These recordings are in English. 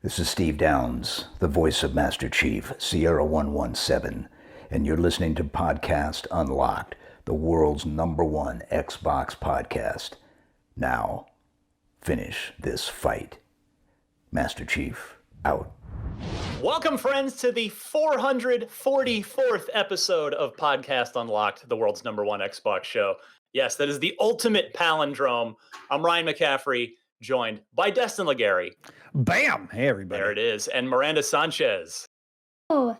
This is Steve Downs, the voice of Master Chief, Sierra 117, and you're listening to Podcast Unlocked, the world's #1 Xbox podcast. Now, finish this fight. Master Chief, out. Welcome, friends, to the 444th episode of Podcast Unlocked, the world's #1 Xbox show. Yes, that is the ultimate palindrome. I'm Ryan McCaffrey, joined by Destin Legary. Bam! Hey, everybody. There it is. And Miranda Sanchez. Oh.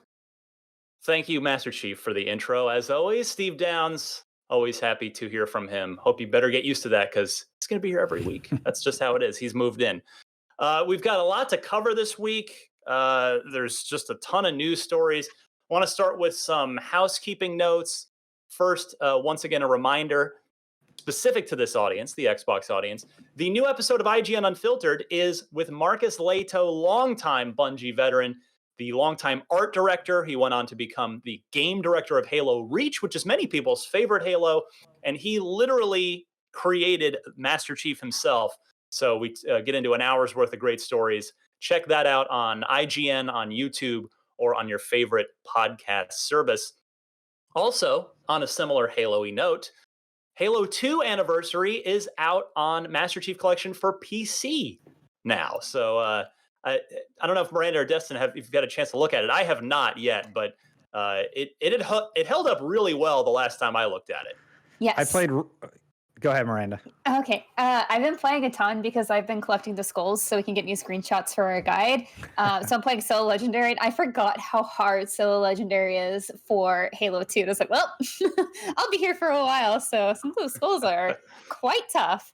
Thank you, Master Chief, for the intro. As always, Steve Downs, always happy to hear from him. Hope you better get used to that because he's going to be here every week. That's just how it is. He's moved in. We've got a lot to cover this week. There's just a ton of news stories. I want to start with some housekeeping notes. First, once again, a reminder specific to this audience, the Xbox audience. The new episode of IGN Unfiltered is with Marcus Leto, longtime Bungie veteran, the longtime art director. He went on to become the game director of Halo Reach, which is many people's favorite Halo. And he literally created Master Chief himself. So we get into an hour's worth of great stories. Check that out on IGN, on YouTube, or on your favorite podcast service. Also, on a similar Halo-y note, Halo 2 Anniversary is out on Master Chief Collection for PC now. So I don't know if Miranda or Destin if you've got a chance to look at it. I have not yet, but it held up really well the last time I looked at it. Yes. I played... Go ahead, Miranda. Okay. I've been playing a ton because I've been collecting the skulls so we can get new screenshots for our guide. So I'm playing Solo Legendary, and I forgot how hard Solo Legendary is for Halo 2. And I was like, well, I'll be here for a while, so some of those skulls are quite tough.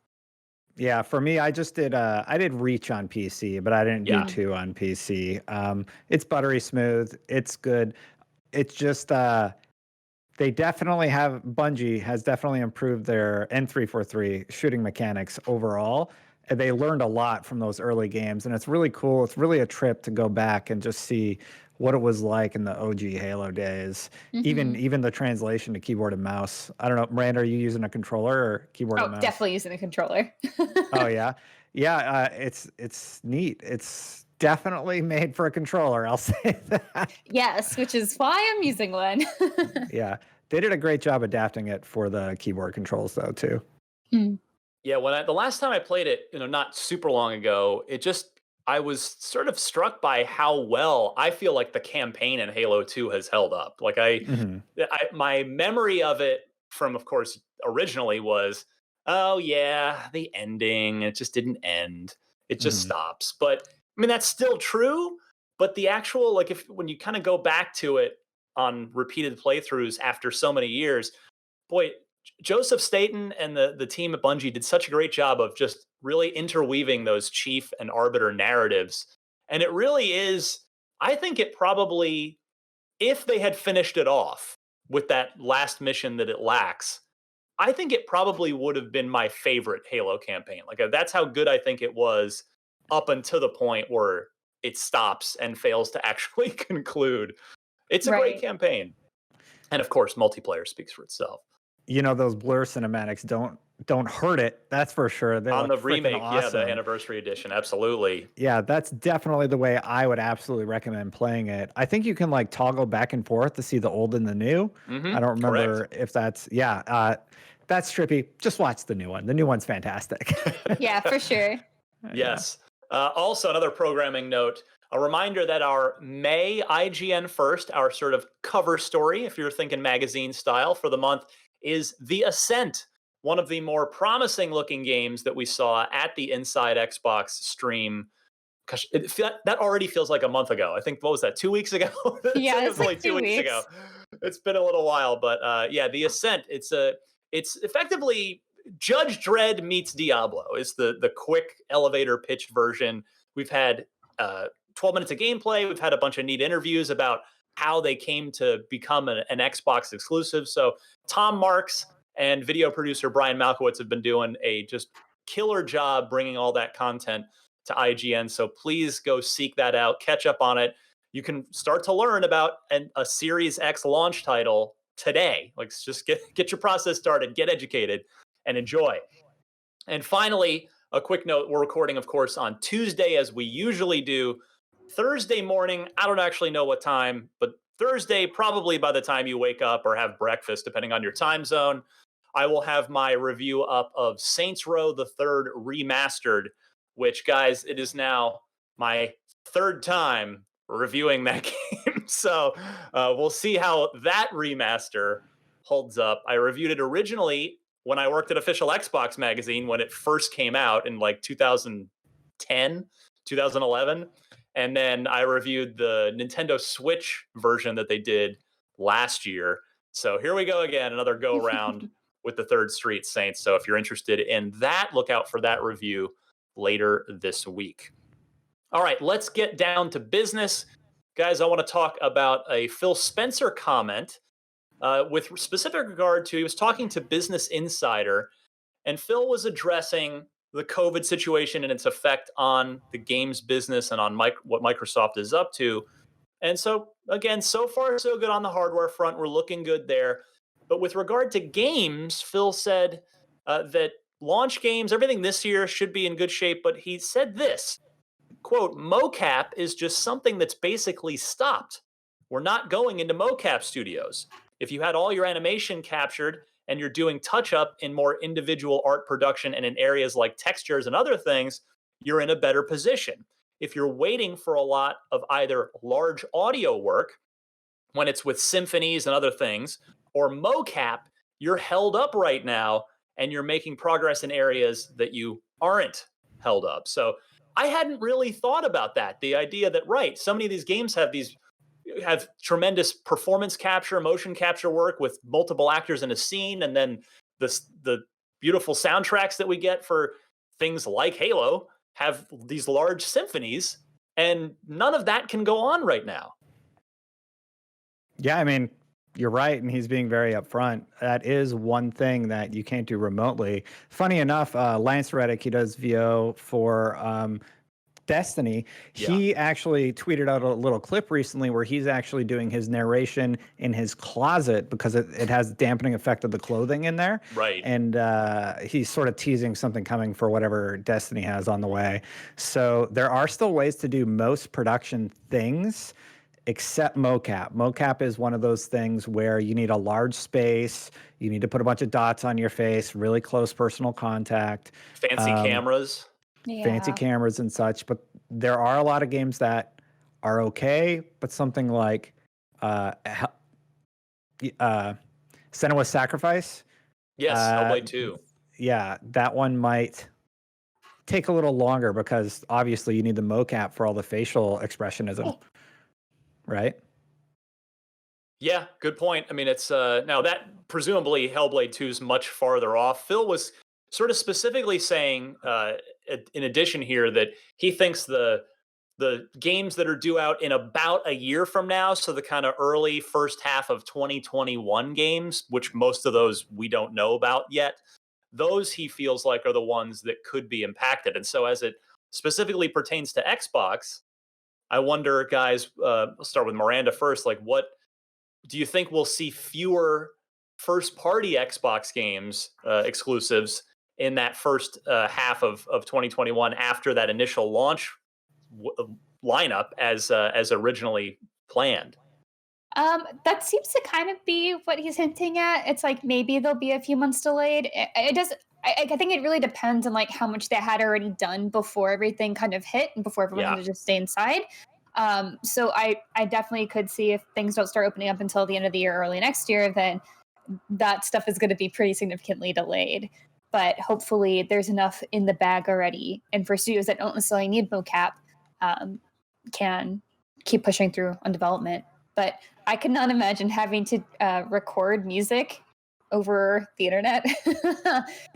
Yeah, for me, I did Reach on PC, but I didn't do 2 on PC. It's buttery smooth. It's good. It's just... Bungie has definitely improved their N343 shooting mechanics overall. And they learned a lot from those early games, and it's really cool. It's really a trip to go back and just see what it was like in the OG Halo days. Mm-hmm. Even the translation to keyboard and mouse. I don't know, Miranda, are you using a controller or keyboard and mouse? Oh, definitely using a controller. Oh, yeah? Yeah, it's neat. It's definitely made for a controller, I'll say that. Yes, which is why I'm using one. Yeah, they did a great job adapting it for the keyboard controls, though, too. Hmm. Yeah, the last time I played it, not super long ago, I was sort of struck by how well I feel like the campaign in Halo 2 has held up. Like my memory of it from, of course, originally was, oh yeah, the ending, it just didn't end. It just stops. But I mean, that's still true, but the actual, when you kind of go back to it on repeated playthroughs after so many years, boy, Joseph Staten and the team at Bungie did such a great job of just really interweaving those Chief and Arbiter narratives. And it really is, I think it probably, if they had finished it off with that last mission that it lacks, I think it probably would have been my favorite Halo campaign. That's how good I think it was up until the point where it stops and fails to actually conclude. It's a great campaign. And of course, multiplayer speaks for itself. Those blur cinematics don't hurt it. That's for sure. They're on the remake, awesome. The anniversary edition, absolutely. Yeah, that's definitely the way I would absolutely recommend playing it. I think you can toggle back and forth to see the old and the new. I don't remember if that's that's trippy. Just watch the new one. The new one's fantastic. Yeah, for sure. Yes. Also, another programming note, a reminder that our May IGN First, our sort of cover story, if you're thinking magazine style for the month, is The Ascent, one of the more promising looking games that we saw at the Inside Xbox stream. Gosh, that already feels like a month ago. I think, what was that, 2 weeks ago? Yeah, it's only 2 weeks ago. It's been a little while, but The Ascent, it's effectively Judge Dredd meets Diablo is the quick elevator pitch version. We've had 12 minutes of gameplay. We've had a bunch of neat interviews about how they came to become an Xbox exclusive. So Tom Marks and video producer Brian Malkowitz have been doing a just killer job bringing all that content to IGN. So please go seek that out, catch up on it. You can start to learn about a Series X launch title today. Just get your process started, get educated, and enjoy. And finally, a quick note, we're recording, of course, on Tuesday, as we usually do. Thursday morning. I don't actually know what time, but Thursday, probably by the time you wake up or have breakfast, depending on your time zone, I will have my review up of Saints Row the Third Remastered, which, guys, it is now my third time reviewing that game. So we'll see how that remaster holds up. I reviewed it originally when I worked at Official Xbox Magazine when it first came out in like 2010, 2011. And then I reviewed the Nintendo Switch version that they did last year. So here we go again, another go around with the Third Street Saints. So if you're interested in that, look out for that review later this week. All right, let's get down to business. Guys, I want to talk about a Phil Spencer comment with specific regard to, he was talking to Business Insider, and Phil was addressing the COVID situation and its effect on the games business and on what Microsoft is up to. And so, again, so far so good on the hardware front. We're looking good there. But with regard to games, Phil said that launch games, everything this year should be in good shape. But he said this, quote, mocap is just something that's basically stopped. We're not going into mocap studios. If you had all your animation captured and you're doing touch up in more individual art production and in areas like textures and other things, you're in a better position. If you're waiting for a lot of either large audio work, when it's with symphonies and other things, or mocap, you're held up right now and you're making progress in areas that you aren't held up. So I hadn't really thought about that. The idea that, right, so many of these games have tremendous performance capture, motion capture work with multiple actors in a scene, and then the beautiful soundtracks that we get for things like Halo have these large symphonies, and none of that can go on right now. Yeah, I mean, you're right, and he's being very upfront. That is one thing that you can't do remotely. Funny enough, Lance Reddick, he does VO for Destiny. He actually tweeted out a little clip recently where he's actually doing his narration in his closet because it has dampening effect of the clothing in there. Right. And he's sort of teasing something coming for whatever Destiny has on the way. So there are still ways to do most production things except mocap. Mocap is one of those things where you need a large space, you need to put a bunch of dots on your face, really close personal contact. Fancy cameras. Fancy cameras and such, but there are a lot of games that are okay, but something like Senua's Sacrifice. Yes, Hellblade 2. Yeah, that one might take a little longer because obviously you need the mocap for all the facial expressionism, right? Yeah, good point. I mean, it's now that presumably Hellblade 2 is much farther off. Phil was sort of specifically saying, in addition here, that he thinks the games that are due out in about a year from now, so the kind of early first half of 2021 games, which most of those we don't know about yet, those he feels like are the ones that could be impacted. And so as it specifically pertains to Xbox, I wonder, guys, I'll start with Miranda first, like what do you think we'll see fewer first-party Xbox games exclusives in that first half of 2021 after that initial launch lineup as originally planned? That seems to kind of be what he's hinting at. It's like maybe there'll be a few months delayed. It does. I think it really depends on like how much they had already done before everything kind of hit and before everyone had to just stay inside. So I definitely could see if things don't start opening up until the end of the year, early next year, then that stuff is going to be pretty significantly delayed. But hopefully there's enough in the bag already. And for studios that don't necessarily need mocap, can keep pushing through on development. But I could not imagine having to record music over the internet.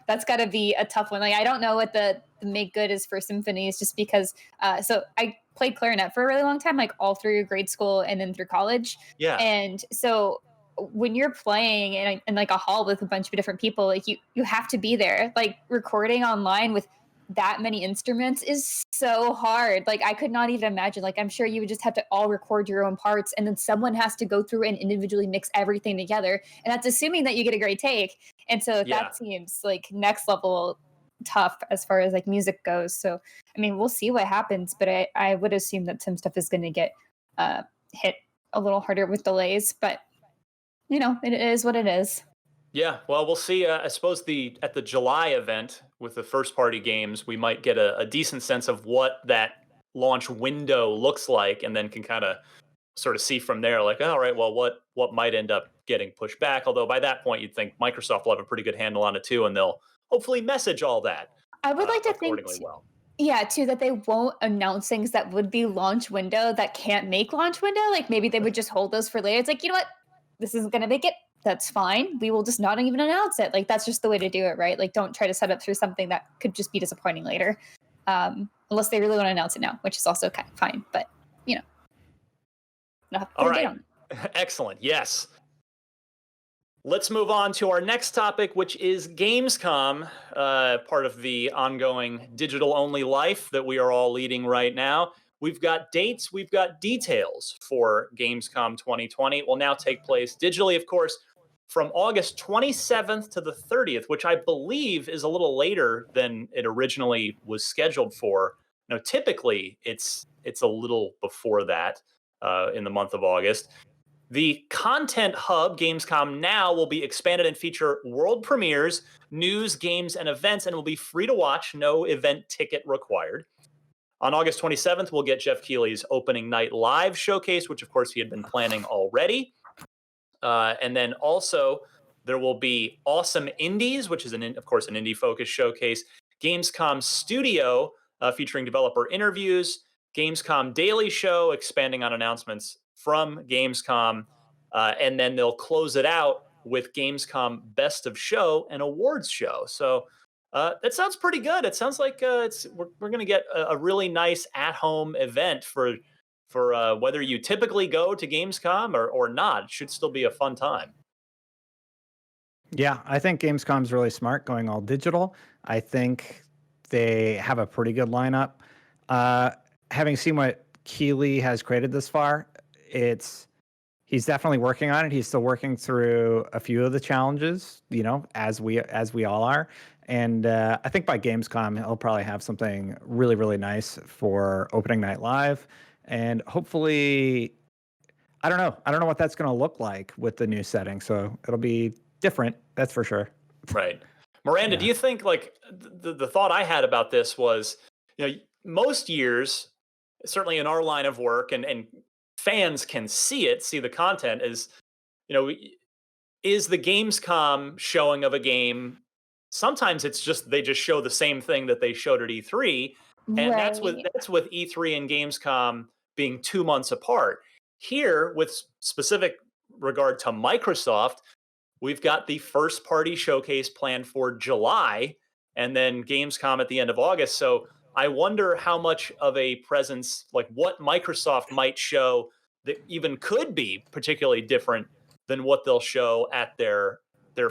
That's got to be a tough one. Like, I don't know what the make good is for symphonies, just because. So I played clarinet for a really long time, like all through grade school and then through college. Yeah. And so when you're playing in like a hall with a bunch of different people, like you have to be there. Like recording online with that many instruments is so hard. Like I could not even imagine. Like I'm sure you would just have to all record your own parts, and then someone has to go through and individually mix everything together, and that's assuming that you get a great take. And so that seems like next level tough as far as like music goes. So I mean, we'll see what happens, but I would assume that some stuff is going to get hit a little harder with delays. But you know, it is what it is. Yeah, well, we'll see. I suppose at the July event with the first party games, we might get a decent sense of what that launch window looks like, and then can kind of sort of see from there, like, all right, well, what might end up getting pushed back. Although by that point, you'd think Microsoft will have a pretty good handle on it too, and they'll hopefully message all that I would like to think, accordingly well. yeah, too, that they won't announce things that would be launch window that can't make launch window. Like maybe they would just hold those for later. It's like, you know what, this isn't going to make it. That's fine. We will just not even announce it. Like that's just the way to do it, right? Like don't try to set up through something that could just be disappointing later, unless they really want to announce it now, which is also kind of fine. But you know, all right, excellent. Yes. Let's move on to our next topic, which is Gamescom, part of the ongoing digital-only life that we are all leading right now. We've got dates, we've got details for Gamescom 2020. It will now take place digitally, of course, from August 27th to the 30th, which I believe is a little later than it originally was scheduled for. Now, typically, it's a little before that in the month of August. The content hub, Gamescom Now, will be expanded and feature world premieres, news, games, and events, and will be free to watch, no event ticket required. On August 27th, we'll get Jeff Keighley's opening night live showcase, which, of course, he had been planning already. And then also, there will be Awesome Indies, which is, of course, an indie-focused showcase. Gamescom Studio, featuring developer interviews. Gamescom Daily Show, expanding on announcements from Gamescom. And then they'll close it out with Gamescom Best of Show and Awards Show. So that sounds pretty good. It sounds like we're going to get a really nice at-home event for whether you typically go to Gamescom or not. It should still be a fun time. Yeah, I think Gamescom's really smart going all digital. I think they have a pretty good lineup. Having seen what Keighley has created this far, he's definitely working on it. He's still working through a few of the challenges, you know, as we all are. And I think by Gamescom, he'll probably have something really, really nice for opening night live. And hopefully, I don't know what that's going to look like with the new setting. So it'll be different. That's for sure. Right. Miranda, do you think, like, the thought I had about this was, you know, most years, certainly in our line of work, and fans can see the content, is, you know, is the Gamescom showing of a game, sometimes it's just, they just show the same thing that they showed at E3. And right. that's with E3 and Gamescom being 2 months apart. Here, with specific regard to Microsoft, we've got the first party showcase planned for July, and then Gamescom at the end of August. So I wonder how much of a presence, like what Microsoft might show that even could be particularly different than what they'll show at their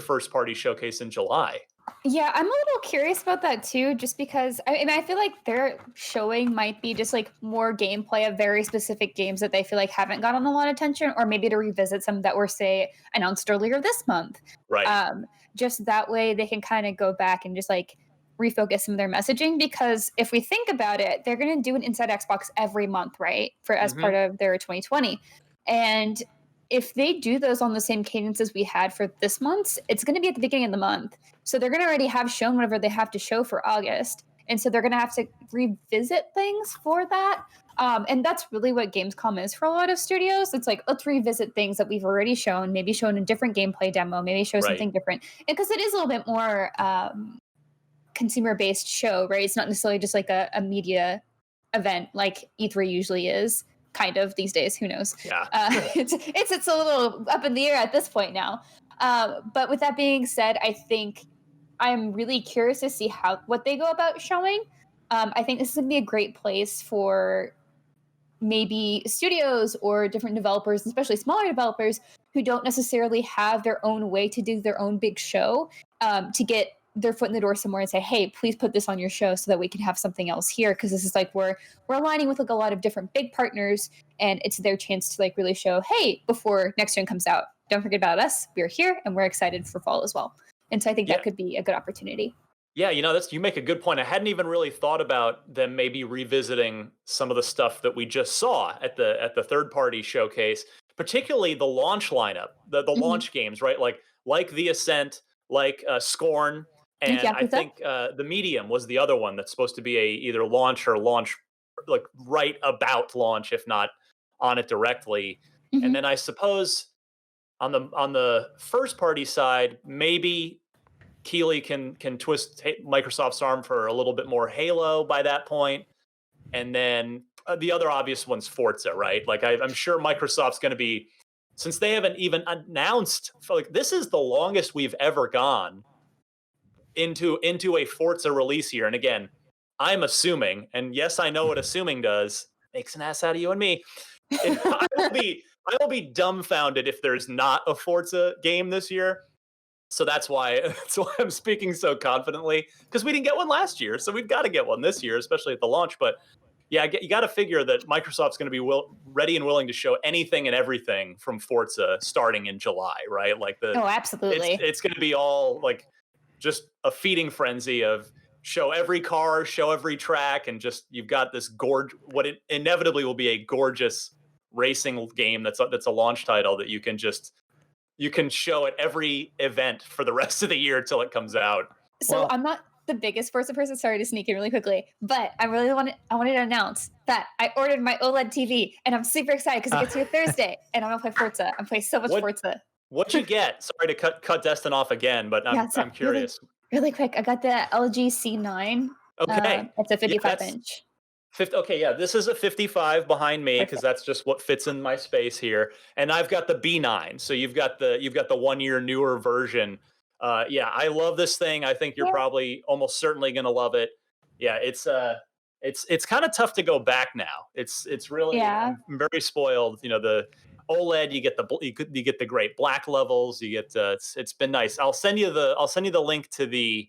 first party showcase in July. Yeah, I'm a little curious about that too, just because I feel like their showing might be just like more gameplay of very specific games that they feel like haven't gotten a lot of attention, or maybe to revisit some that were, say, announced earlier this month. Right. Just that way they can kind of go back and just like refocus some of their messaging, because if we think about it, they're going to do an Inside Xbox every month, right? As part of their 2020. And if they do those on the same cadence as we had for this month, it's going to be at the beginning of the month. So they're going to already have shown whatever they have to show for August. And so they're going to have to revisit things for that. And that's really what Gamescom is for a lot of studios. It's like, let's revisit things that we've already shown, maybe shown a different gameplay demo, maybe show something different. Because it is a little bit more consumer-based show, right? It's not necessarily just like a media event like E3 usually is. Kind of these days, who knows? Yeah. It's a little up in the air at this point now. But with that being said, I think I'm really curious to see what they go about showing. I think this is going to be a great place for maybe studios or different developers, especially smaller developers who don't necessarily have their own way to do their own big show, to get their foot in the door somewhere and say, hey, please put this on your show so that we can have something else here. Because this is like we're aligning with like a lot of different big partners, and it's their chance to like really show, hey, before next gen comes out, don't forget about us. We're here and we're excited for fall as well. And so I think that could be a good opportunity. Yeah, you make a good point. I hadn't even really thought about them maybe revisiting some of the stuff that we just saw at the third party showcase, particularly the launch lineup, the Mhm. launch games, right? Like The Ascent, like Scorn, Like and I Yakuza? think the Medium was the other one that's supposed to be a either launch or launch like right about launch, if not on it directly. And Mhm. then I suppose on the first party side, maybe Keeley can twist Microsoft's arm for a little bit more Halo by that point, and then the other obvious one's Forza, right? Like I'm sure Microsoft's going to be, since they haven't even announced, like this is the longest we've ever gone into a Forza release year. And again, I'm assuming, and yes, I know what assuming does, makes an ass out of you and me. I will be dumbfounded if there's not a Forza game this year. So that's why I'm speaking so confidently, because we didn't get one last year, so we've got to get one this year, especially at the launch. But yeah, you got to figure that Microsoft's going to be ready and willing to show anything and everything from Forza starting in July, right? Like Oh, it's absolutely. it's going to be all like just a feeding frenzy of show every car, show every track, and just you've got this what it inevitably will be a gorgeous racing game that's a launch title that you can show at every event for the rest of the year till it comes out. So Well, I'm not the biggest Forza person. Sorry to sneak in really quickly, but I wanted to announce that I ordered my OLED TV, and I'm super excited because it gets here Thursday, and I'm gonna play Forza. I'm playing so much What Forza. what'd you get? Sorry to cut Destin off again, but Yeah, I'm so I'm really, curious. really quick. I got the LG C9. Okay, It's a yeah, 55 that's inch. 50. Okay, yeah, this is a 55 behind me because Perfect. that's just what fits in my space here, and I've got the B9. So you've got the 1 year newer version. Yeah, I love this thing. I think you're Yeah. probably almost certainly gonna love it. Yeah, it's kind of tough to go back now. It's really Yeah. I'm very spoiled. The OLED, you get the great black levels. You get it's been nice. I'll send you the link to the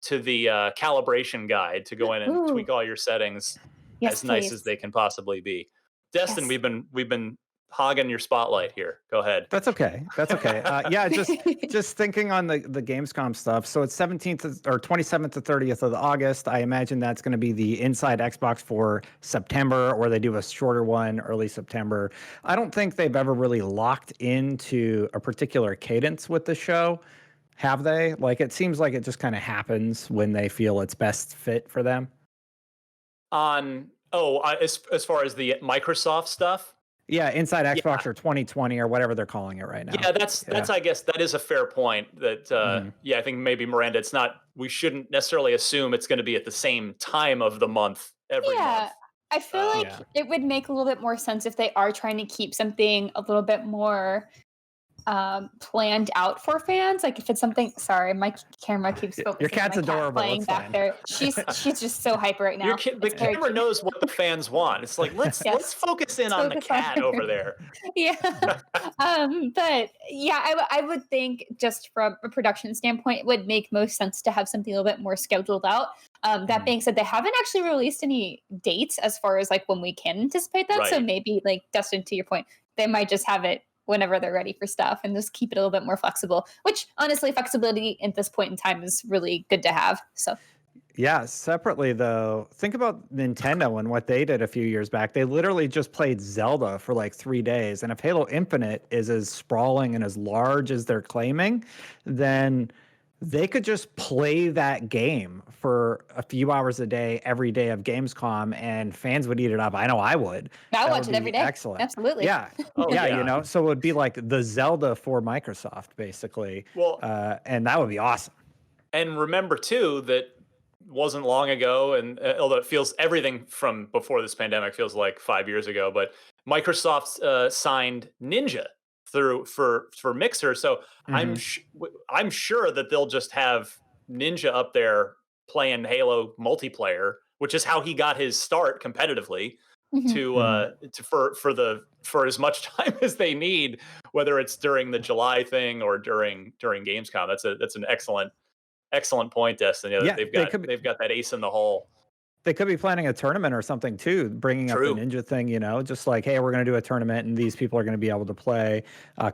calibration guide to go in and tweak Ooh. all your settings Yes, as nice please. as they can possibly be. Destin, Yes. we've been hogging your spotlight here. Go ahead. that's okay. That's okay. Yeah, just thinking on the Gamescom stuff. So it's 17th or 27th to 30th of August. I imagine that's going to be the Inside Xbox for September, or they do a shorter one early September. I don't think they've ever really locked into a particular cadence with the show, have they? Like it seems like it just kind of happens when they feel it's best fit for them. As far as the Microsoft stuff, Yeah, Inside yeah, Xbox or 2020 or whatever they're calling it right now. yeah, that's Yeah. I guess that is a fair point. That Mhm. yeah, I think maybe Miranda, it's not. We shouldn't necessarily assume it's going to be at the same time of the month every month. Yeah. I feel like Yeah. it would make a little bit more sense if they are trying to keep something a little bit more planned out for fans. Like if it's something, sorry, my camera keeps Your focusing on cat's my cat adorable. playing It's back fine. there. She's just so hyper right now. The It's very camera cute. knows what the fans want. It's like let's Yes. focus in Let's on the focus on cat her. over there. Yeah. But yeah, I would think just from a production standpoint, it would make most sense to have something a little bit more scheduled out. That Mhm. being said, they haven't actually released any dates as far as like when we can anticipate that. So Right. maybe like Dustin, to your point, they might just have it whenever they're ready for stuff and just keep it a little bit more flexible, which honestly, flexibility at this point in time is really good to have. So Yeah, separately though, think about Nintendo and what they did a few years back. They literally just played Zelda for like 3 days. And if Halo Infinite is as sprawling and as large as they're claiming, then they could just play that game for a few hours a day, every day of Gamescom, and fans would eat it up. I know I would. I That watch would it every be day. excellent. Absolutely. Yeah. Oh Yeah, yeah. so it would be like the Zelda for Microsoft, basically. Well, And that would be awesome. and remember too that wasn't long ago, and although it feels everything from before this pandemic feels like 5 years ago, but Microsoft signed Ninja through for Mixer. So Hmm. I'm sure that they'll just have Ninja up there playing Halo multiplayer, which is how he got his start competitively Mhm. for as much time as they need, whether it's during the July thing or during Gamescom. That's an excellent point, Destin. Yeah, Yeah, they've they got could. they've got that ace in the hole. They could be planning a tournament or something too, bringing up the True. ninja thing, just like, hey, we're going to do a tournament and these people are going to be able to play.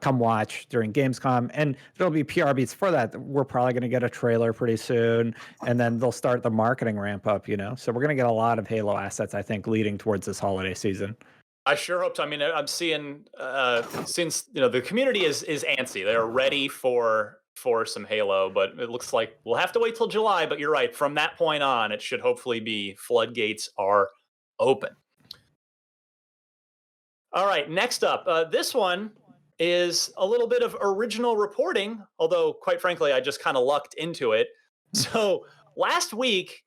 Come watch during Gamescom. And there'll be PR beats for that. We're probably going to get a trailer pretty soon. And then they'll start the marketing ramp up, So we're going to get a lot of Halo assets, I think, leading towards this holiday season. I sure hope so. I mean, I'm seeing since the community is antsy. They're ready for some Halo, but it looks like we'll have to wait till July. But you're right. From that point on, it should hopefully be floodgates are open. All right, next up, this one is a little bit of original reporting, although quite frankly, I just kind of lucked into it. So last week,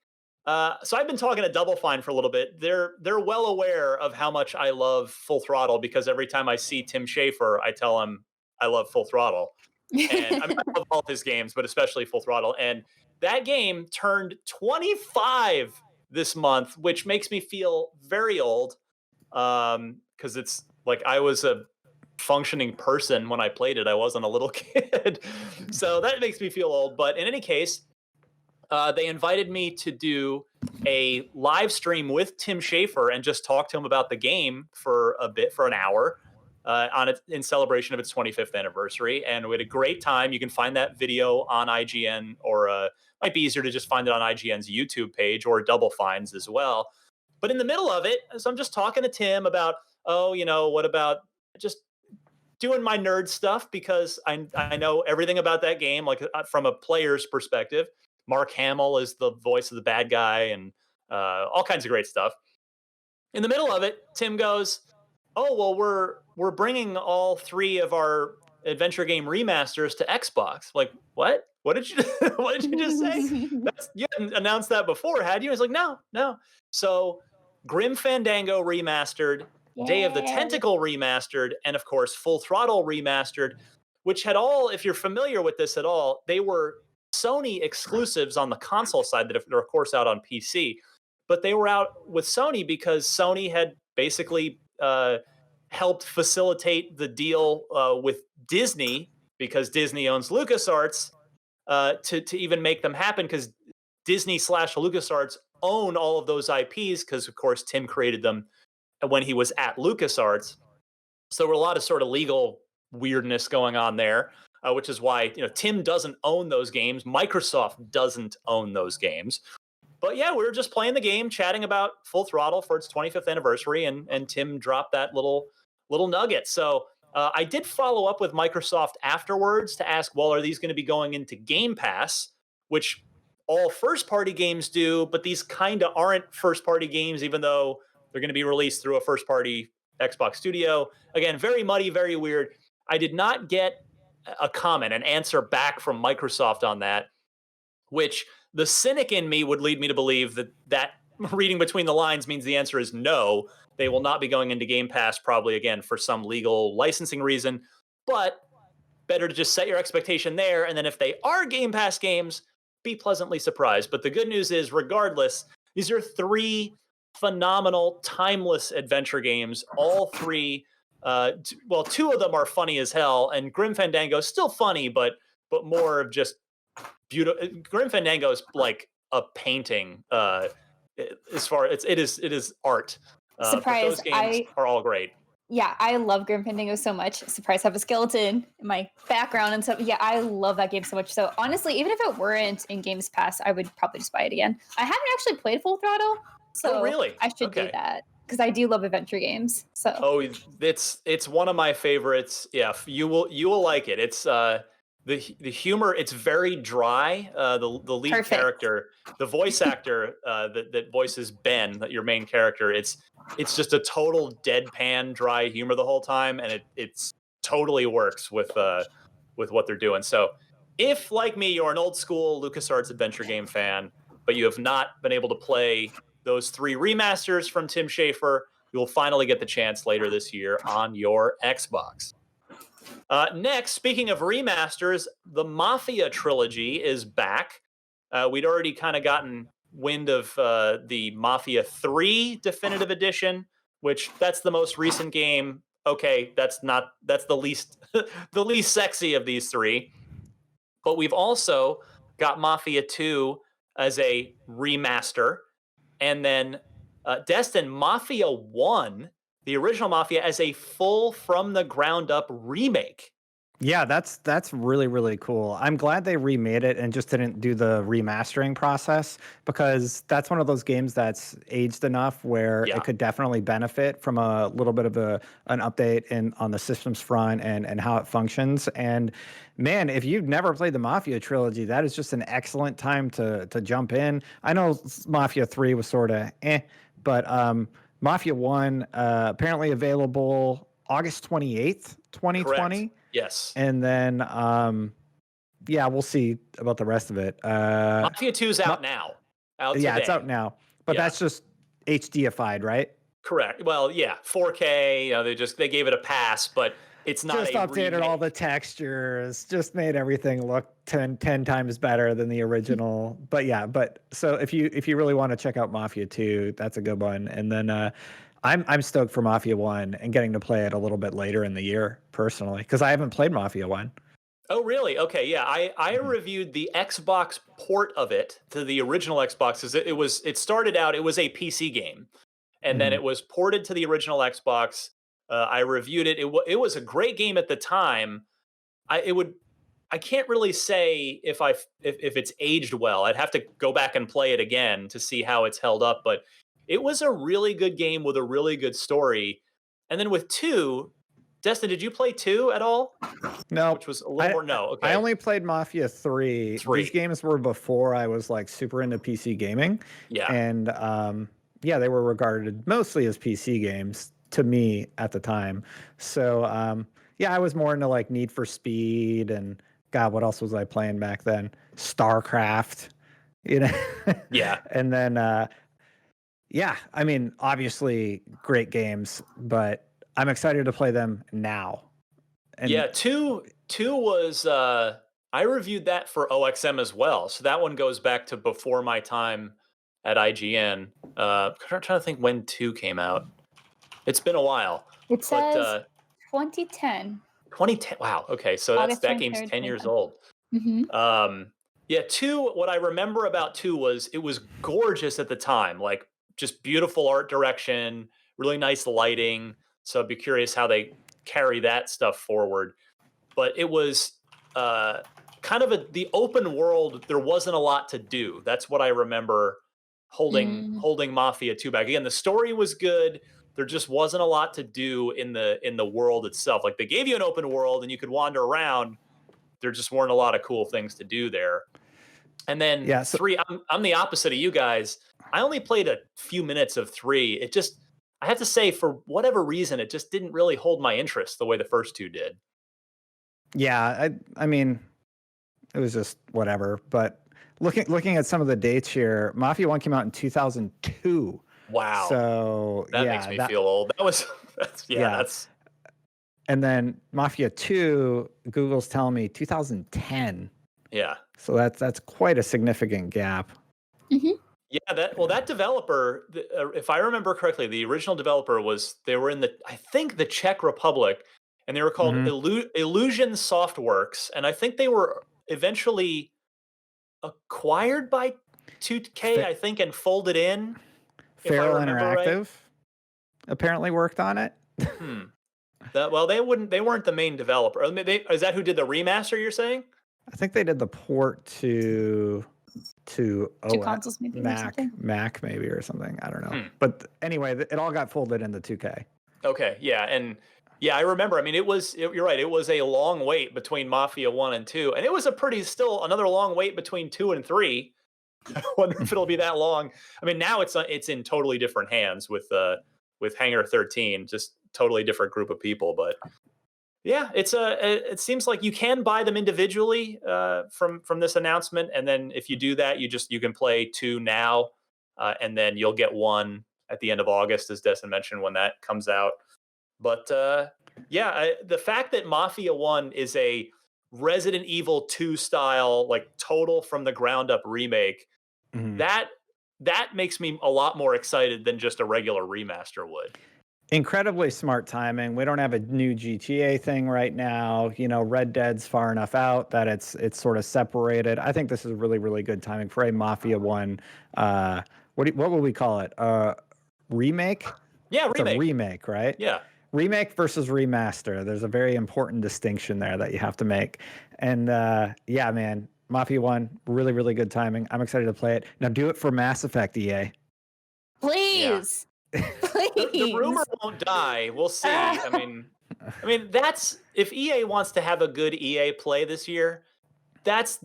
so I've been talking to Double Fine for a little bit. They're well aware of how much I love Full Throttle because every time I see Tim Schafer, I tell him I love Full Throttle. And I mean, I love all of his games, but especially Full Throttle. And that game turned 25 this month, which makes me feel very old. Because it's like I was a functioning person when I played it. I wasn't a little kid. So that makes me feel old. But in any case, they invited me to do a live stream with Tim Schafer and just talk to him about the game for an hour in celebration of its 25th anniversary. And we had a great time. You can find that video on IGN, or might be easier to just find it on IGN's YouTube page or Double Fines as well. But in the middle of it, so I'm just talking to Tim about, what about just doing my nerd stuff, because I know everything about that game, like from a player's perspective. Mark Hamill is the voice of the bad guy, and all kinds of great stuff. In the middle of it, Tim goes, "Oh, well, we're bringing all 3 of our adventure game remasters to Xbox." Like, what? What did you what did you just say? You hadn't announced that before, had you? I was like, no. So Grim Fandango remastered, Day of the Tentacle remastered, and of course Full Throttle remastered, which had all, if you're familiar with this at all, they were Sony exclusives on the console side that are of course out on PC, but they were out with Sony because Sony had basically helped facilitate the deal with Disney, because Disney owns LucasArts, to even make them happen, because Disney / LucasArts own all of those IPs, because of course Tim created them when he was at LucasArts. So there were a lot of sort of legal weirdness going on there, which is why Tim doesn't own those games. Microsoft doesn't own those games. But yeah, we were just playing the game, chatting about Full Throttle for its 25th anniversary, and Tim dropped that little nugget. So I did follow up with Microsoft afterwards to ask, well, are these going to be going into Game Pass, which all first-party games do, but these kind of aren't first-party games, even though they're going to be released through a first-party Xbox studio. Again, very muddy, very weird. I did not get an answer back from Microsoft on that, which the cynic in me would lead me to believe that reading between the lines means the answer is no. They will not be going into Game Pass, probably, again, for some legal licensing reason. But better to just set your expectation there. And then if they are Game Pass games, be pleasantly surprised. But the good news is, regardless, these are 3 phenomenal, timeless adventure games. All 3, 2 of them are funny as hell. And Grim Fandango is still funny, but more of just beautiful. Grim Fandango is like a painting. As far as it is art. Surprise! Those games are all great. Yeah, I love Grim Fandango so much. Surprise, I have a skeleton in my background and stuff. Yeah, I love that game so much. So honestly, even if it weren't in Games Pass, I would probably just buy it again. I haven't actually played Full Throttle, so really? I should do that, because I do love adventure games. So it's one of my favorites. Yeah, you will like it. It's the humor. It's very dry. The lead Perfect. character, the voice actor that voices Ben, your main character, it's just a total deadpan, dry humor the whole time, and it's totally works with what they're doing. So if, like me, you're an old school LucasArts adventure game fan, but you have not been able to play those 3 remasters from Tim Schafer, you will finally get the chance later this year on your Xbox. Next, speaking of remasters, the Mafia trilogy is back. We'd already kind of gotten wind of the Mafia 3 Definitive Edition, which that's the most recent game. Okay, that's the least the least sexy of these 3. But we've also got Mafia 2 as a remaster. And then Destin, Mafia 1, the original Mafia, as a full from the ground up remake. Yeah, that's really, really cool. I'm glad they remade it and just didn't do the remastering process, because that's one of those games that's aged enough where Yeah. it could definitely benefit from a little bit of an update on the systems front and how it functions. And man, if you've never played the Mafia trilogy, that is just an excellent time to jump in. I know Mafia 3 was sort of but Mafia 1 apparently available August 28th, 2020. Correct. Yes. And then, yeah, we'll see about the rest of it. Mafia 2 is out now. Out today. Yeah, it's out now, but that's just HDified, right? Correct. Well, yeah, 4K. You know, they gave it a pass, but it's not just a updated remake. all the textures, just made everything look 10 times better than the original. But yeah, so if you really want to check out Mafia 2, that's a good one. And then I'm stoked for Mafia 1 and getting to play it a little bit later in the year personally, because I haven't played Mafia 1. Oh, really? Okay, yeah. I reviewed the Xbox port of it to the original Xbox. It started out, it was a PC game, and then it was ported to the original Xbox. I reviewed it. It was a great game at the time. I can't really say if it's aged well. I'd have to go back and play it again to see how it's held up, but it was a really good game with a really good story. And then with 2, Destin, did you play 2 at all? No. Which was a little more, no. Okay. I only played Mafia 3. These games were before I was like super into PC gaming. Yeah. And yeah, they were regarded mostly as PC games to me at the time. So yeah, I was more into like Need for Speed and God, what else was I playing back then? StarCraft, you know? Yeah. And then yeah, I mean, obviously great games, but I'm excited to play them now. And yeah, 2 was I reviewed that for OXM as well. So that one goes back to before my time at IGN. I'm trying to think when 2 came out. It's been a while. It says 2010. 2010. Wow. Okay, so that game's 10 years old. Mm-hmm. Yeah, 2, what I remember about 2 was it was gorgeous at the time. Like, just beautiful art direction, really nice lighting. So I'd be curious how they carry that stuff forward. But it was kind of the open world. There wasn't a lot to do. That's what I remember holding Mafia 2 back. Again, the story was good. There just wasn't a lot to do in the world itself. Like, they gave you an open world and you could wander around. There just weren't a lot of cool things to do there. And then 3, I'm the opposite of you guys. I only played a few minutes of 3. I have to say, for whatever reason, it just didn't really hold my interest the way the first 2 did. Yeah, I mean, it was just whatever. But looking at some of the dates here, Mafia 1 came out in 2002. Wow. So that makes me feel old. That's. And then Mafia 2, Google's telling me 2010. Yeah. So that's quite a significant gap. Mm-hmm. Yeah, that developer, if I remember correctly, the original developer they were in I think the Czech Republic, and they were called Illusion Softworks, and I think they were eventually acquired by 2K, I think, and folded in. Feral Interactive apparently worked on it. Well, they weren't the main developer. Is that who did the remaster, you're saying? I think they did the port to consoles maybe, Mac maybe, or something. I don't know. But anyway, it all got folded into 2K. Okay, yeah, and yeah, I remember. I mean, you're right. It was a long wait between Mafia 1 and 2, and it was still another long wait between 2 and 3. I wonder if it'll be that long. I mean, now it's in totally different hands with Hangar 13, just totally different group of people. But yeah, it seems like you can buy them individually from this announcement, and then if you do that, you can play 2 now, and then you'll get 1 at the end of August, as Destin mentioned, when that comes out. But yeah, the fact that Mafia 1 is a Resident Evil 2 style, like total from the ground up remake, that makes me a lot more excited than just a regular remaster would. Incredibly smart timing. We don't have a new GTA thing right now. You know, Red Dead's far enough out that it's sort of separated. I think this is really, really good timing for a Mafia 1, where what will we call it? Remake? Yeah, It's a remake, right? Yeah. Remake versus remaster. There's a very important distinction there that you have to make. And yeah, man, Mafia 1, really, really good timing. I'm excited to play it. Now do it for Mass Effect, EA. Please. Please. The rumor won't die. We'll see. I mean, that's if EA wants to have a good EA play this year, that's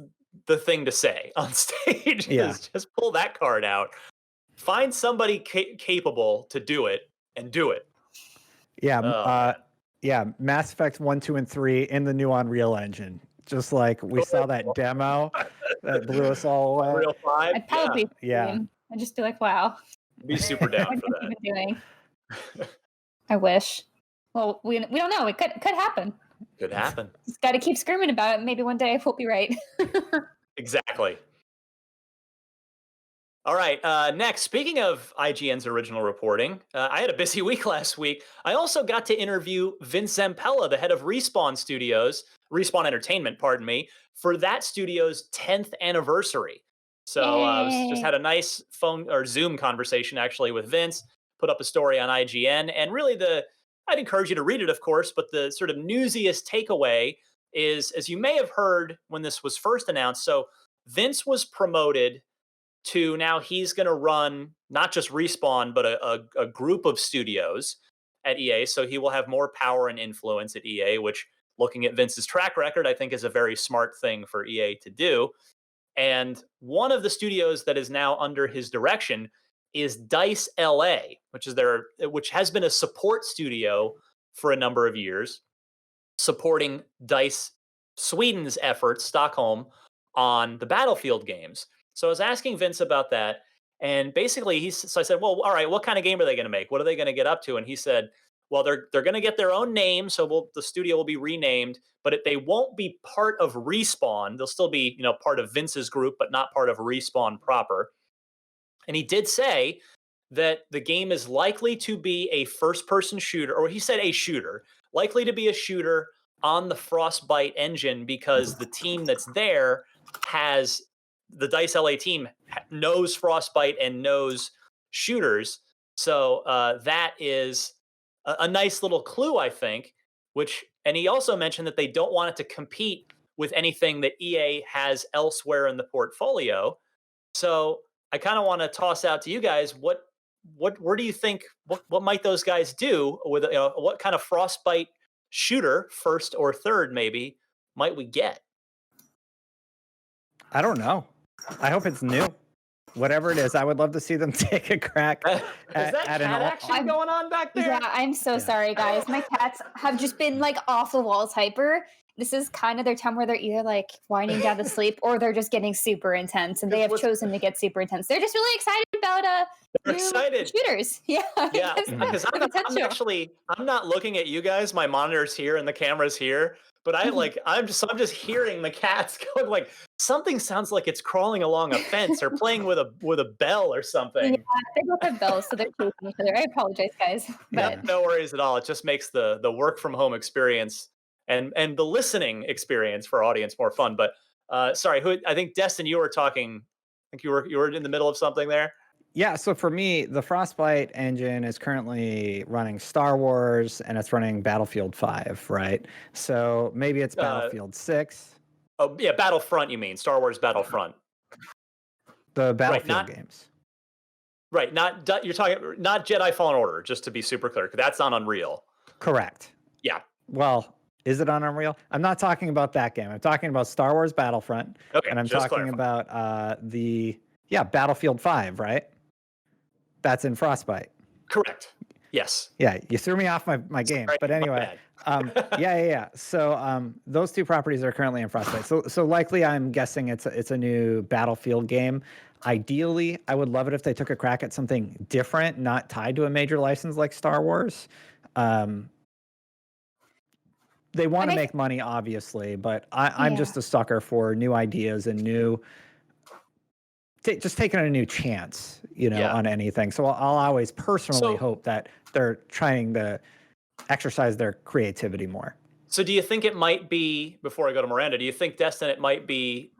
the thing to say on stage. Is just pull that card out. Find somebody capable to do it and do it. Yeah, yeah. Mass Effect 1, 2, and 3 in the new Unreal Engine. Just like we saw that demo that blew us all away. Unreal 5. I'd probably I'd just be like, wow. Be super down What for have that. you been doing? I wish. Well, we don't know. It could happen. Could happen. Just got to keep screaming about it. Maybe one day we'll be right. Exactly. All right. Next, speaking of IGN's original reporting, I had a busy week last week. I also got to interview Vince Zampella, the head of Respawn Entertainment, pardon me, for that studio's 10th anniversary. So just had a nice phone or Zoom conversation actually with Vince, put up a story on IGN, and really I'd encourage you to read it, of course, but the sort of newsiest takeaway is, as you may have heard when this was first announced, so Vince was promoted to now he's going to run not just Respawn, but a group of studios at EA. So he will have more power and influence at EA, which, looking at Vince's track record, I think is a very smart thing for EA to do. And one of the studios that is now under his direction is DICE LA, which has been a support studio for a number of years, supporting DICE Sweden's efforts, Stockholm, on the Battlefield games. So I was asking Vince about that, and basically so I said, well, all right, what kind of game are they going to make? What are they going to get up to? And he said, well, they're going to get their own name, so the studio will be renamed, but they won't be part of Respawn. They'll still be, part of Vince's group, but not part of Respawn proper. And he did say that the game is likely to be a first-person shooter, or he said a shooter, likely to be a shooter on the Frostbite engine because the team that's there has the DICE LA team knows Frostbite and knows shooters. So that is a nice little clue, I think, and he also mentioned that they don't want it to compete with anything that EA has elsewhere in the portfolio. So I kind of want to toss out to you guys, where do you think, what might those guys do with, what kind of Frostbite shooter, first or third maybe, might we get? I don't know. I hope it's new. Whatever it is, I would love to see them take a crack Is that cat action going on back there? Yeah, I'm so sorry, guys. My cats have just been like off the walls hyper. This is kind of their time where they're either like winding down to sleep or they're just getting super intense, and they have chosen to get super intense. They're just really excited about new shooters. Yeah, because I'm not looking at you guys. My monitor's here and the camera's here, but I'm just hearing the cats going like something sounds like it's crawling along a fence or playing with a bell or something. Yeah, they both have bells, so they're chasing each other. I apologize, guys. But no worries at all. It just makes the work from home experience and the listening experience for our audience more fun. But sorry, I think Destin, you were talking. I think you were in the middle of something there. Yeah, so for me, the Frostbite engine is currently running Star Wars and it's running Battlefield 5, right? So maybe it's Battlefield 6. Oh, yeah, Battlefront, you mean. Star Wars Battlefront. The Battlefield games. Right, you're talking not Jedi Fallen Order, just to be super clear, because that's on Unreal. Correct. Yeah. Well, is it on Unreal? I'm not talking about that game. I'm talking about Star Wars Battlefront. Okay, and I'm talking about Battlefield 5, right? That's in Frostbite. Correct. Yes. Yeah, you threw me off my game. But anyway, yeah. So those two properties are currently in Frostbite. So likely I'm guessing it's a new Battlefield game. Ideally, I would love it if they took a crack at something different, not tied to a major license like Star Wars. They want to make money, obviously, but I'm just a sucker for new ideas and just taking a new chance, on anything. So I'll always personally hope that they're trying to exercise their creativity more. So do you think it might be, before I go to Miranda, do you think, Destin, it might be,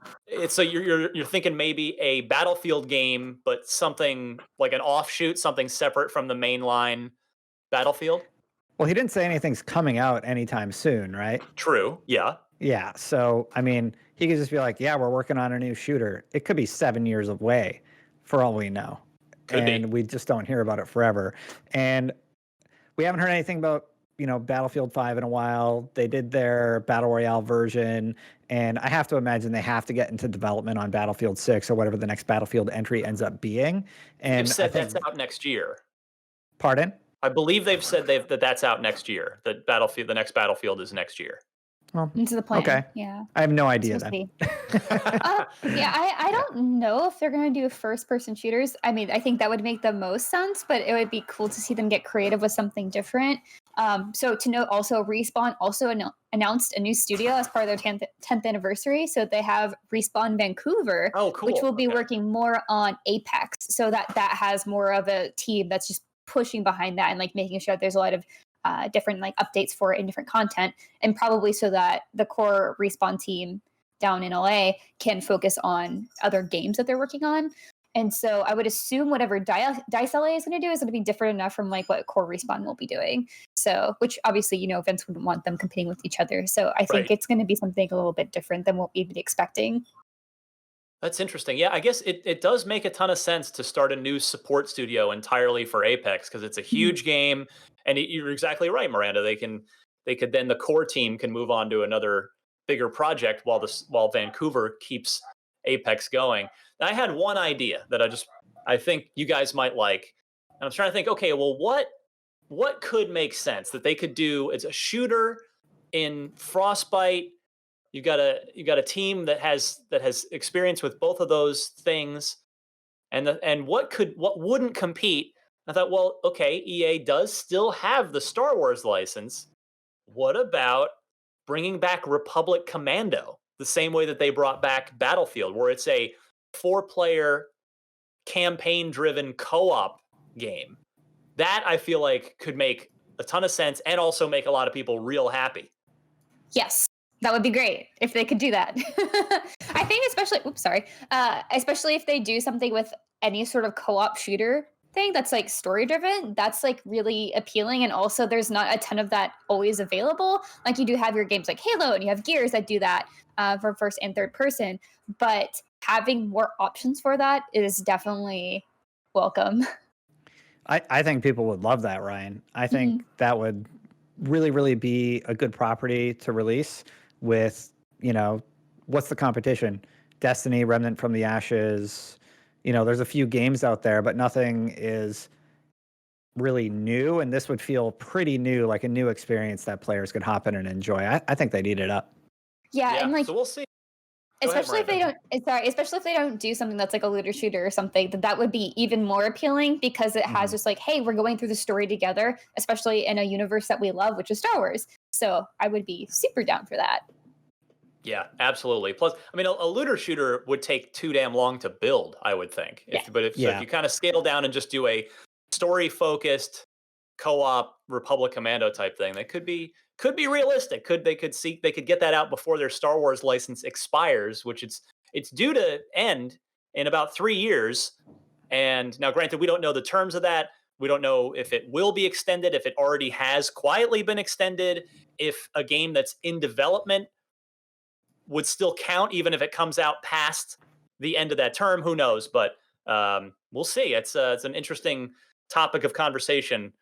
so you're thinking maybe a Battlefield game, but something like an offshoot, something separate from the mainline Battlefield? Well, he didn't say anything's coming out anytime soon, right? True. Yeah. Yeah. So, I mean, he could just be like, yeah, we're working on a new shooter. It could be 7 years away for all we know. Could be. And we just don't hear about it forever. And we haven't heard anything about, Battlefield 5 in a while. They did their Battle Royale version. And I have to imagine they have to get into development on Battlefield 6 or whatever the next Battlefield entry ends up being. And They've said that's out next year. Pardon? I believe they've said that's out next year. That Battlefield, the next Battlefield is next year. Well, Into the plan. okay. Yeah. I have no idea Supposed then. to be. I don't know if they're going to do first-person shooters. I mean, I think that would make the most sense, but it would be cool to see them get creative with something different. So to note, also Respawn also announced a new studio as part of their 10th anniversary. So they have Respawn Vancouver, Oh, cool. which will be Okay. working more on Apex. So that has more of a team that's just pushing behind that and like making sure that there's a lot of different like updates for it and different content, and probably so that the core Respawn team down in LA can focus on other games that they're working on. And so I would assume whatever Dice LA is going to do is going to be different enough from like what core Respawn will be doing. So, which obviously, Vince wouldn't want them competing with each other. So I think Right. it's going to be something a little bit different than what we'd be expecting. That's interesting. Yeah, I guess it does make a ton of sense to start a new support studio entirely for Apex, because it's a huge game, and you're exactly right, Miranda. They could then, the core team can move on to another bigger project while Vancouver keeps Apex going. And I had one idea that I think you guys might like, and I'm trying to think. Okay, well, what could make sense that they could do? It's a shooter in Frostbite. You got a team that has experience with both of those things, and what wouldn't compete? I thought, well, okay, EA does still have the Star Wars license. What about bringing back Republic Commando the same way that they brought back Battlefield, where it's a 4-player campaign-driven co-op game? That I feel like could make a ton of sense and also make a lot of people real happy. Yes. That would be great if they could do that. I think especially if they do something with any sort of co-op shooter thing that's like story driven, that's like really appealing. And also there's not a ton of that always available. Like you do have your games like Halo and you have Gears that do that for first and third person, but having more options for that is definitely welcome. I think people would love that, Ryan. I think that would really, really be a good property to release with, what's the competition? Destiny, Remnant from the Ashes. There's a few games out there, but nothing is really new. And this would feel pretty new, like a new experience that players could hop in and enjoy. I think they'd eat it up. Yeah, and like, so we'll see. especially if they don't do something that's like a looter shooter or something, that would be even more appealing, because it has just like, hey, we're going through the story together, especially in a universe that we love, which is Star Wars. So I would be super down for that. Yeah, absolutely. Plus, I mean, a looter shooter would take too damn long to build, I would think. If you kind of scale down and just do a story-focused co-op Republic Commando type thing, that could be realistic. They could get that out before their Star Wars license expires, which it's due to end in about 3 years. And now, granted, we don't know the terms of that. We don't know if it will be extended, if it already has quietly been extended, if a game that's in development would still count even if it comes out past the end of that term. Who knows? But we'll see. It's an interesting topic of conversation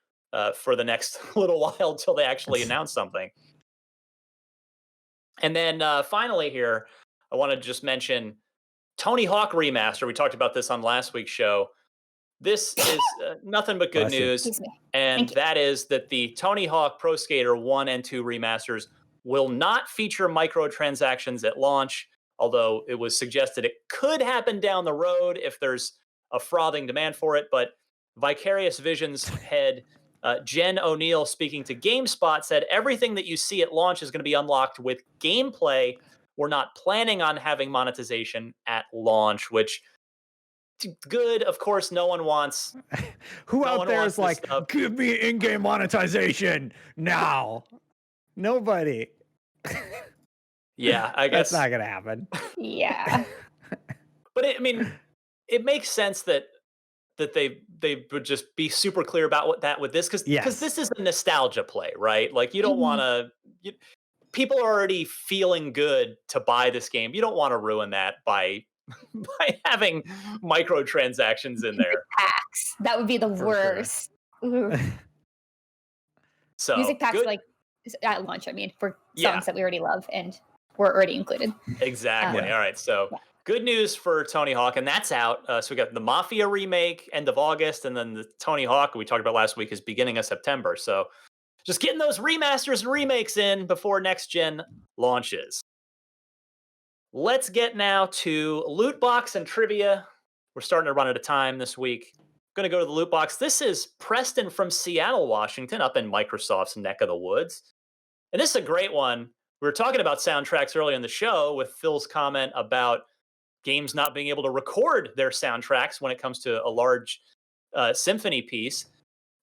for the next little while until they actually announce something. And then finally here, I want to just mention Tony Hawk Remaster. We talked about this on last week's show. This is nothing but good news. And that is that the Tony Hawk Pro Skater 1 and 2 remasters will not feature microtransactions at launch, although it was suggested it could happen down the road if there's a frothing demand for it. But Vicarious Visions head Jen O'Neill, speaking to GameSpot, said everything that you see at launch is going to be unlocked with gameplay. We're not planning on having monetization at launch, which good. Of course, no one wants. Who out there is like, give me in-game monetization now? Nobody. Yeah, I guess That's not gonna happen. Yeah. But it makes sense that they would just be super clear about with this because Yes. this is a nostalgia play, right? Like you don't Mhm. want to. People are already feeling good to buy this game. You don't want to ruin that by by having microtransactions in Music there. packs. That would be the For sure. worst. Ooh. So Music packs good. like at launch, for Yeah, songs that we already love and were already included. exactly. Yeah. All right. So Yeah. good news for Tony Hawk, and that's out. So we got the Mafia remake end of August, and then the Tony Hawk we talked about last week is beginning of September. So just getting those remasters and remakes in before next gen launches. Let's get now to loot box and trivia. We're starting to run out of time this week. Going to go to the loot box. This is Preston from Seattle, Washington, up in Microsoft's neck of the woods. And this is a great one. We were talking about soundtracks earlier in the show with Phil's comment about games not being able to record their soundtracks when it comes to a large symphony piece.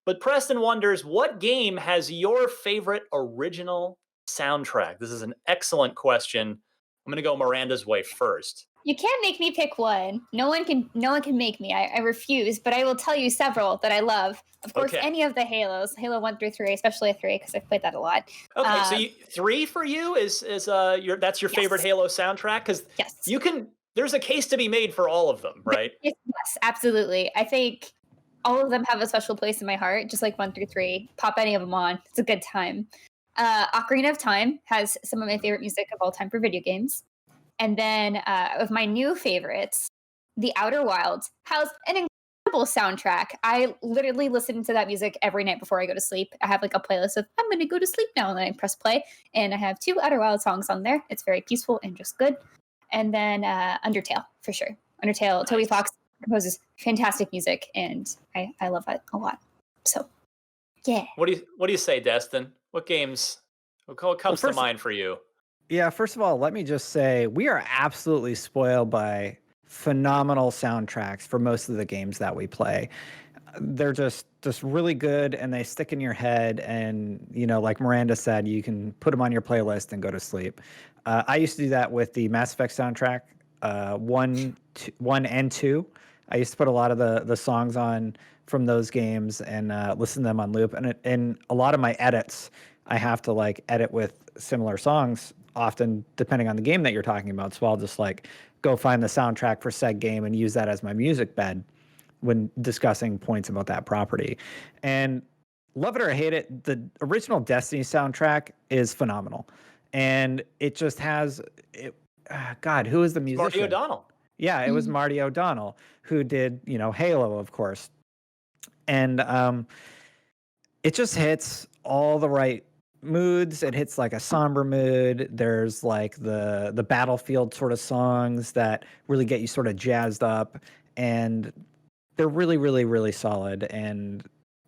But Preston wonders, what game has your favorite original soundtrack? This is an excellent question. I'm going to go Miranda's way first. You can't make me pick one. No one can make me. I refuse, but I will tell you several that I love. Of course, Okay. any of the Halos, Halo 1 through 3, especially 3 because I've played that a lot. Okay, so 3 for you is that's your favorite Yes. Halo soundtrack cuz Yes. there's a case to be made for all of them, right? Yes, absolutely. I think all of them have a special place in my heart, just like 1 through 3. Pop any of them on. It's a good time. Ocarina of Time has some of my favorite music of all time for video games. And then of my new favorites, The Outer Wilds has an incredible soundtrack. I literally listen to that music every night before I go to sleep. I have like a playlist of I'm going to go to sleep now, and then I press play, and I have 2 Outer Wilds songs on there. It's very peaceful and just good. And then Undertale, for sure. Undertale, Toby Fox composes fantastic music, and I love that a lot. So, yeah. What do you say, Destin? What games what comes to mind for you? Yeah, first of all, let me just say we are absolutely spoiled by phenomenal soundtracks for most of the games that we play. They're just really good, and they stick in your head, and like Miranda said, you can put them on your playlist and go to sleep. I used to do that with the Mass Effect soundtrack, 1 and 2. I used to put a lot of the songs on from those games and listen to them on loop, and a lot of my edits I have to like edit with similar songs often depending on the game that you're talking about. So I'll just like go find the soundtrack for said game and use that as my music bed when discussing points about that property. And love it or hate it, the original Destiny soundtrack is phenomenal. And it just has God, who is the musician? Marty O'Donnell. Yeah, it was Marty O'Donnell who did, Halo, of course. And it just hits all the right moods. It hits like a somber mood. There's like the battlefield sort of songs that really get you sort of jazzed up, and they're really, really, really solid. And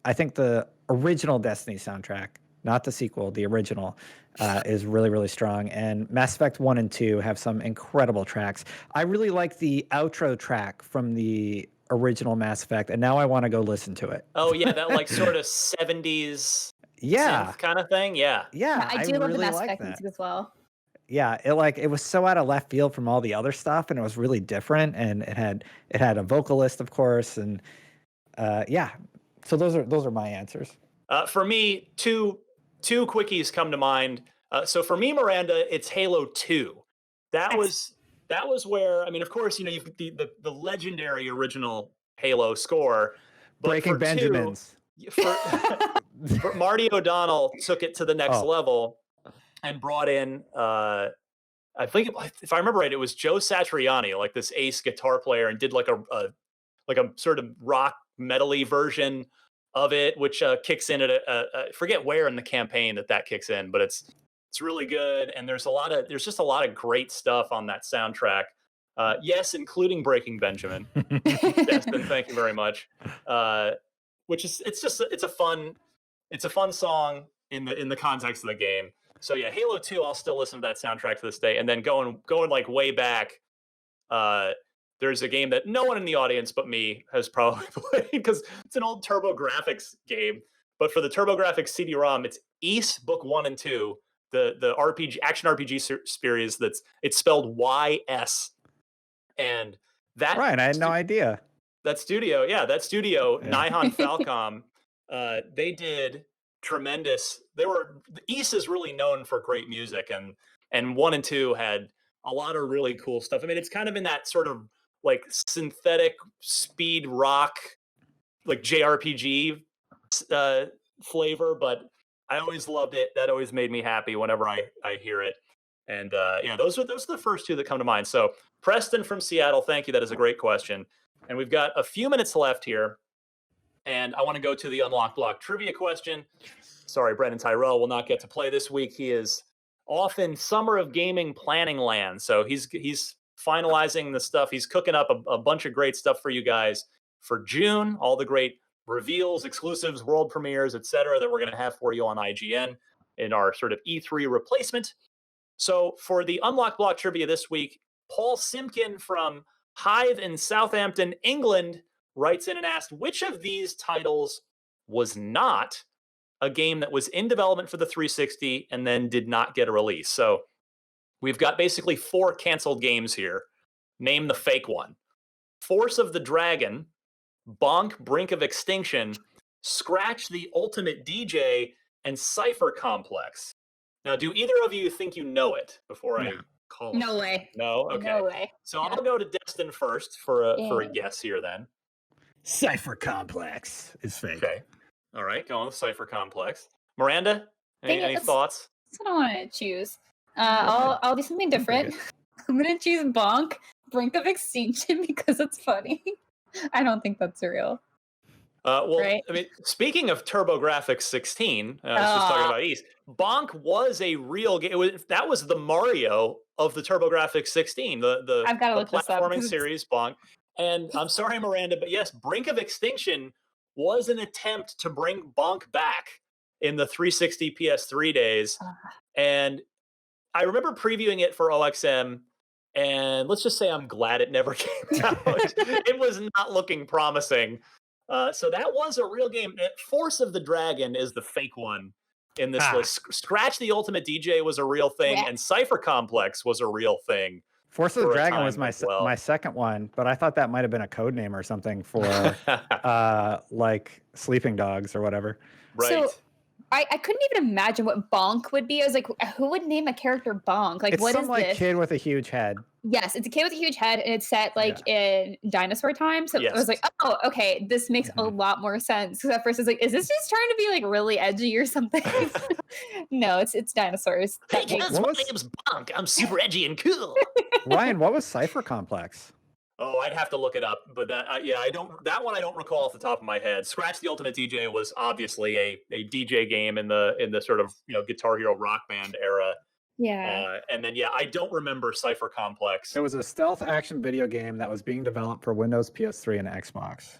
I think the original Destiny soundtrack, not the sequel, the original, is really, really strong. And Mass Effect 1 and 2 have some incredible tracks. I really like the outro track from the original Mass Effect, and now I want to go listen to it. Oh yeah, that like sort of 70s synth kind of thing. Yeah. Yeah, I do love really the Mass like Effect that. music as well. Yeah, it was so out of left field from all the other stuff, and it was really different, and it had a vocalist, of course, and yeah. So those are my answers. For me, two quickies come to mind. So for me, Miranda, it's Halo 2. That was where, of course, you've the legendary original Halo score, but Breaking for Benjamins. for Marty O'Donnell took it to the next level and brought in I think if I remember right, it was Joe Satriani, like this ace guitar player, and did like a sort of rock metal-y version of it, which kicks in at I forget where in the campaign that kicks in, but it's really good. And there's just a lot of great stuff on that soundtrack. Yes, including Breaking Benjamin. Destin, thank you very much. Which is it's a fun song in the context of the game. So yeah, Halo 2, I'll still listen to that soundtrack to this day. And then going like way back, there's a game that no one in the audience but me has probably played because it's an old TurboGrafx game. But for the TurboGrafx CD-ROM, it's Ys Book 1 and 2, the RPG action RPG series it's spelled YS, and that Right, I had no idea. That studio, Nihon Falcom, they did tremendous. Ys is really known for great music, and 1 and 2 had a lot of really cool stuff. I mean, it's kind of in that sort of like synthetic speed rock, like JRPG flavor, but I always loved it. That always made me happy whenever I hear it. And those are the first 2 that come to mind. So Preston from Seattle, thank you. That is a great question. And we've got a few minutes left here. And I want to go to the Unlocked Block trivia question. Sorry, Brendan Tyrell will not get to play this week. He is off in Summer of Gaming planning land. So he's finalizing the stuff. He's cooking up a bunch of great stuff for you guys for June. All the great reveals, exclusives, world premieres, etc., that we're going to have for you on IGN in our sort of E3 replacement. So for the Unlocked Block trivia this week, Paul Simpkin from Hive in Southampton, England, writes in and asked, which of these titles was not a game that was in development for the 360 and then did not get a release? So we've got basically 4 canceled games here. Name the fake one. Force of the Dragon, Bonk, Brink of Extinction, Scratch the Ultimate DJ, and Cypher Complex. Now, do either of you think you know it before I call it? No way. No? Okay. No way. So I'll go to Destin first for a guess here then. Cypher Complex is fake. Okay. All right, going with Cypher Complex. Miranda, any thoughts? That's what I want to choose. I'll do something different. I'm going to choose Bonk, Brink of Extinction, because it's funny. I don't think that's real. Right? I mean, speaking of TurboGrafx 16, I was just talking about East. Bonk was a real game. That was the Mario of the TurboGrafx 16, I've got to look this up. platforming series, Bonk. And I'm sorry, Miranda, but yes, Brink of Extinction was an attempt to bring Bonk back in the 360 PS3 days. And I remember previewing it for OXM, and let's just say I'm glad it never came out. It was not looking promising. So that was a real game. Force of the Dragon is the fake one in this list. Scratch the Ultimate DJ was a real thing, and Cypher Complex was a real thing. Force of the Dragon was my second one, but I thought that might have been a code name or something for like Sleeping Dogs or whatever. Right. So I couldn't even imagine what Bonk would be. I was like, who would name a character Bonk? Like, it's what some is like this? kid with a huge head. Yes, it's a kid with a huge head, and it's set like in dinosaur time. So I was like, oh, okay, this makes a lot more sense. Because at first I was like, is this just trying to be like really edgy or something? No, it's dinosaurs. Hey kids, my name's Bonk. I'm super edgy and cool. Ryan, what was Cypher Complex? Oh, I'd have to look it up, but that I don't. That one I don't recall off the top of my head. Scratch the Ultimate DJ was obviously a DJ game in the sort of Guitar Hero Rock Band era. Yeah. And then I don't remember Cypher Complex. It was a stealth action video game that was being developed for Windows, PS3, and Xbox.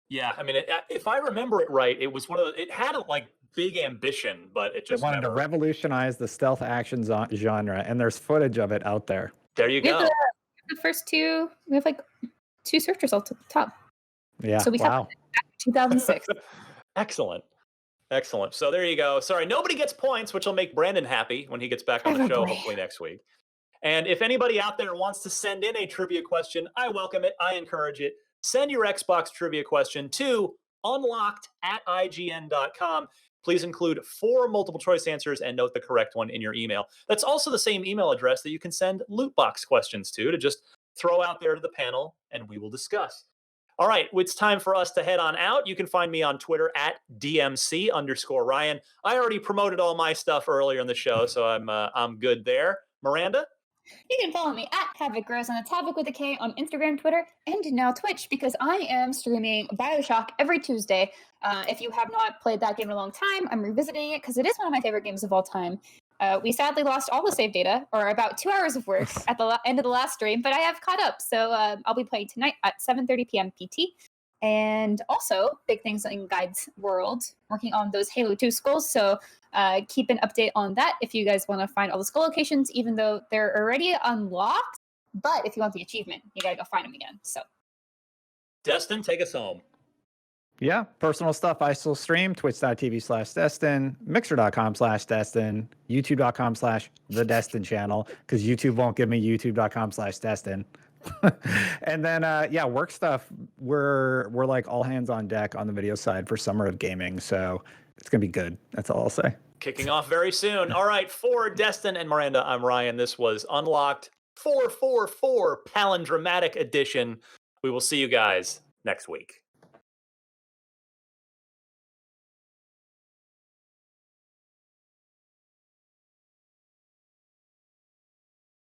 Yeah, I mean, if I remember it right, it was it had like big ambition, but it just wanted to revolutionize the stealth action genre, and there's footage of it out there. There you go. The first 2, we have like 2 search results at the top. Yeah. So we have 2006. Excellent. So there you go. Sorry, nobody gets points, which will make Brandon happy when he gets back on the show, hopefully next week. And if anybody out there wants to send in a trivia question, I welcome it. I encourage it. Send your Xbox trivia question to unlocked@ign.com. Please include 4 multiple choice answers and note the correct one in your email. That's also the same email address that you can send loot box questions to just throw out there to the panel, and we will discuss. All right, it's time for us to head on out. You can find me on Twitter at DMC_Ryan. I already promoted all my stuff earlier in the show, so I'm good there. Miranda? You can follow me at Havoc Grows on the Havoc with a K on Instagram, Twitter, and now Twitch, because I am streaming BioShock every Tuesday. If you have not played that game in a long time, I'm revisiting it because it is one of my favorite games of all time. We sadly lost all the save data, or about 2 hours of work at the end of the last stream, but I have caught up. So I'll be playing tonight at 7:30 p.m. PT. And also, big things in Guide's world, working on those Halo 2 skulls. So keep an update on that if you guys want to find all the skull locations, even though they're already unlocked. But if you want the achievement, you got to go find them again. So, Destin, take us home. Yeah, personal stuff. I still stream twitch.tv/Destin, mixer.com/Destin, youtube.com/the Destin channel, because YouTube won't give me youtube.com/Destin. And then yeah, work stuff. We're like all hands on deck on the video side for Summer of Gaming. So it's gonna be good. That's all I'll say. Kicking off very soon. All right, for Destin and Miranda, I'm Ryan. This was Unlocked 444 Palindromatic Edition. We will see you guys next week.